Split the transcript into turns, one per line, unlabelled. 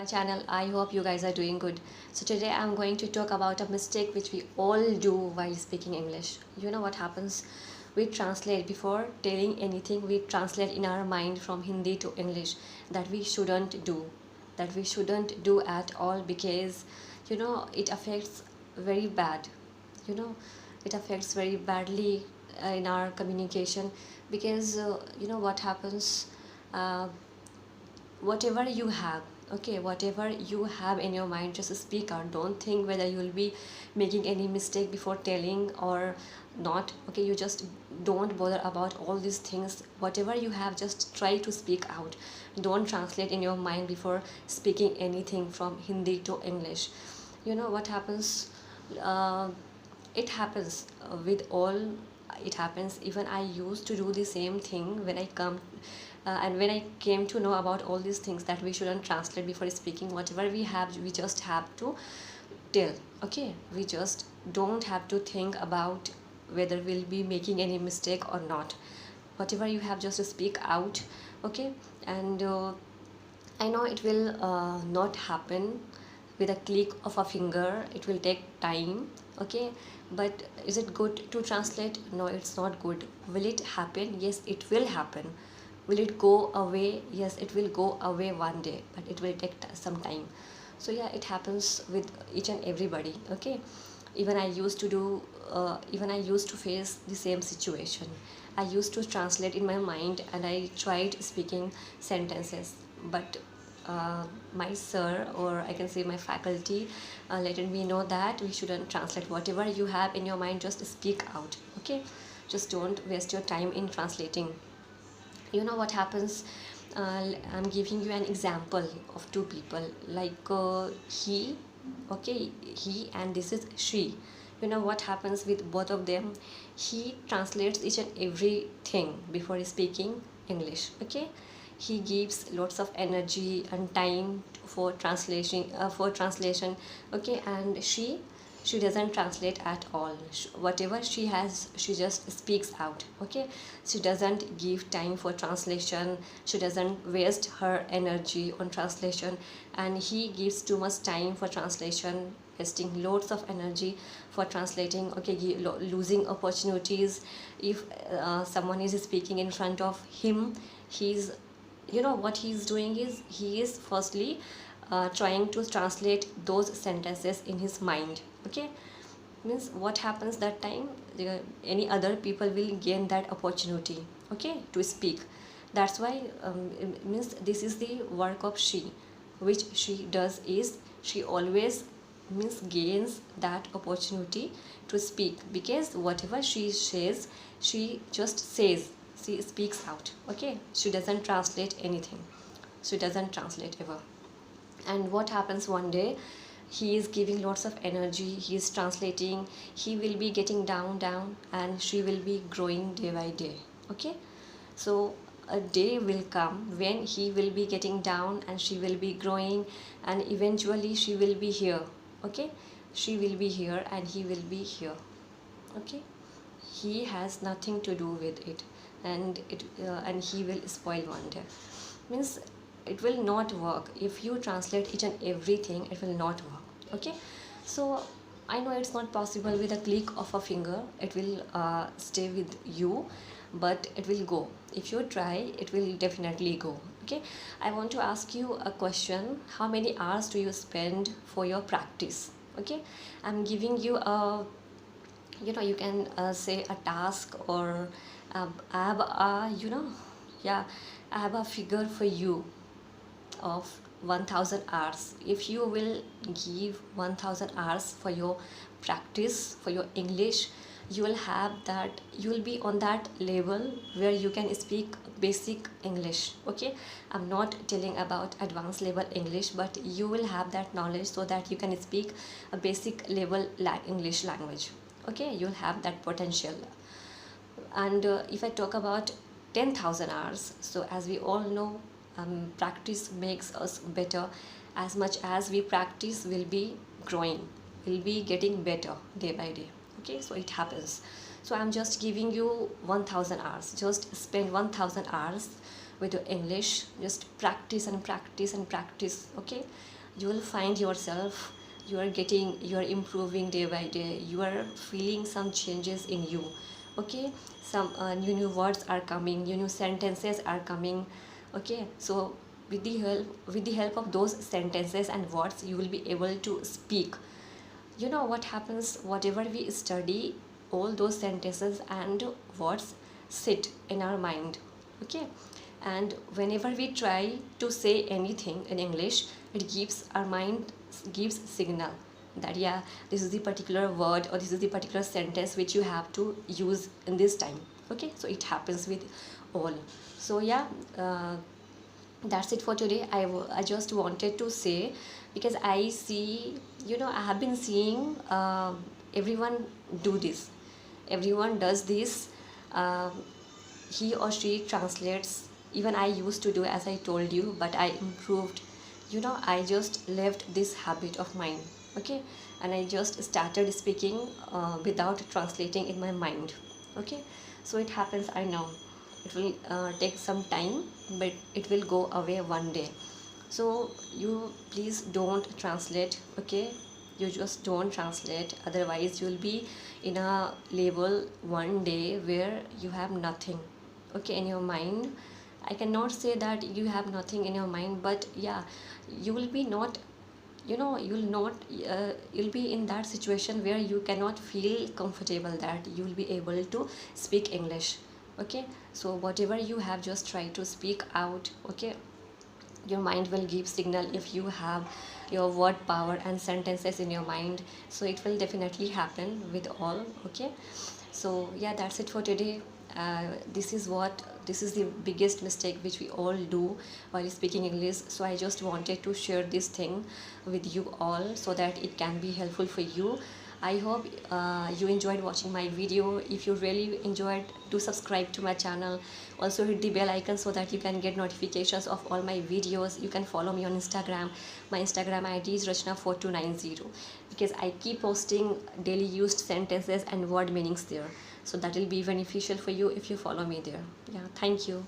my channel. I hope you guys are doing good. So today I'm going to talk about a mistake which we all do while speaking English. You know what happens? We translate before telling anything, we translate in our mind from Hindi to English. That we shouldn't do, that we shouldn't do at all, because it affects very bad, you know it affects very badly in our communication. Because what happens, uh, whatever you have, okay, whatever you have in your mind, just speak out. Don't think whether you'll be making any mistake before telling or not. Okay, you just don't bother about all these things. Whatever you have, just try to speak out. Don't translate in your mind before speaking anything from Hindi to English. What happens, uh, it happens with all. It happens, even I used to do the same thing when I come and when I came to know about all these things, that we shouldn't translate before speaking. Whatever we have, we just have to tell. Okay, we just don't have to think about whether we'll be making any mistake or not. Whatever you have, just speak out. Okay. And I know it will not happen with a click of a finger. It will take time. Okay, but is it good to translate? No, it's not good. Will it happen? Yes, it will happen. Will it go away? Yes, it will go away one day, but it will take some time. So yeah, it happens with each and everybody. Okay, even I used to do, even I used to face the same situation. I used to translate in my mind and I tried speaking sentences, but my sir, or I can say my faculty, let me know that we shouldn't translate. Whatever you have in your mind, just speak out. Okay, just don't waste your time in translating. What happens, I'm giving you an example of two people, like he, okay, he, and this is she. What happens with both of them? He translates each and everything before speaking English. Okay, he gives lots of energy and time for translation. Okay, and she doesn't translate at all. Whatever she has, she just speaks out. Okay, she doesn't give time for translation. She doesn't waste her energy on translation, and he gives too much time for translation, wasting loads of energy for translating. Okay, losing opportunities. If someone is speaking in front of him, he's, what he's doing is, he is firstly trying to translate those sentences in his mind. Okay, means what happens that time, any other people will gain that opportunity, okay, to speak. That's why, it means this is the work of she. Which she does is, she always means gains that opportunity to speak, because whatever she says, she just says, she speaks out. Okay, she doesn't translate anything. She doesn't translate ever. And what happens one day, he is giving lots of energy, he is translating, he will be getting down, and she will be growing day by day. Okay, so a day will come when he will be getting down and she will be growing, and eventually she will be here. Okay, she will be here and he will be here. Okay, he has nothing to do with it, and he will spoil one day. Means it will not work. If you translate each and everything, it will not work. Okay, so I know it's not possible with a click of a finger. It will stay with you, but it will go. If you try, it will definitely go. Okay, I want to ask you a question. How many hours do you spend for your practice? Okay, I'm giving you a, you can say a task, or I have a, yeah, I have a figure for you of 1000 hours. If you will give 1000 hours for your practice, for your English, you will have that, you will be on that level where you can speak basic English. Okay, I'm not telling about advanced level English, but you will have that knowledge so that you can speak a basic level English language. Okay, you'll have that potential. And if I talk about 10,000 hours, so as we all know, practice makes us better. As much as we practice, we'll be growing, we'll be getting better day by day. Okay, so it happens. So I'm just giving you 1000 hours. Just spend 1000 hours with your English. Just practice and practice and practice. Okay, you will find yourself, you are improving day by day, you are feeling some changes in you. Okay, some new words are coming, new sentences are coming. Okay, so with the help of those sentences and words, you will be able to speak. You know what happens, whatever we study, all those sentences and words sit in our mind. Okay, and whenever we try to say anything in English, it gives our mind, gives signal that yeah, this is the particular word or this is the particular sentence which you have to use in this time. Okay, so it happens with all. So yeah, that's it for today. I just wanted to say, because I see, I have been seeing everyone do this, everyone does this. um, he or she translates. Even I used to do, as I told you, but I improved. I just left this habit of mine. Okay, and I just started speaking without translating in my mind. Okay, so it happens, I know it will take some time, but it will go away one day. So you please don't translate. Okay, you just don't translate, otherwise you will be in a level one day where you have nothing, okay, in your mind. I cannot say that you have nothing in your mind, but yeah, you will be not, you will not, you'll be in that situation where you cannot feel comfortable that you will be able to speak English. Okay, so whatever you have, just try to speak out. Okay, your mind will give signal if you have your word power and sentences in your mind, so it will definitely happen with all. Okay, so yeah, that's it for today. This is the biggest mistake which we all do while speaking English, so I just wanted to share this thing with you all so that it can be helpful for you. I hope you enjoyed watching my video. If you really enjoyed, do subscribe to my channel. Also hit the bell icon so that you can get notifications of all my videos. You can follow me on Instagram. My Instagram ID is Rachna4290, because I keep posting daily used sentences and word meanings there. So that will be beneficial for you if you follow me there. Yeah, thank you.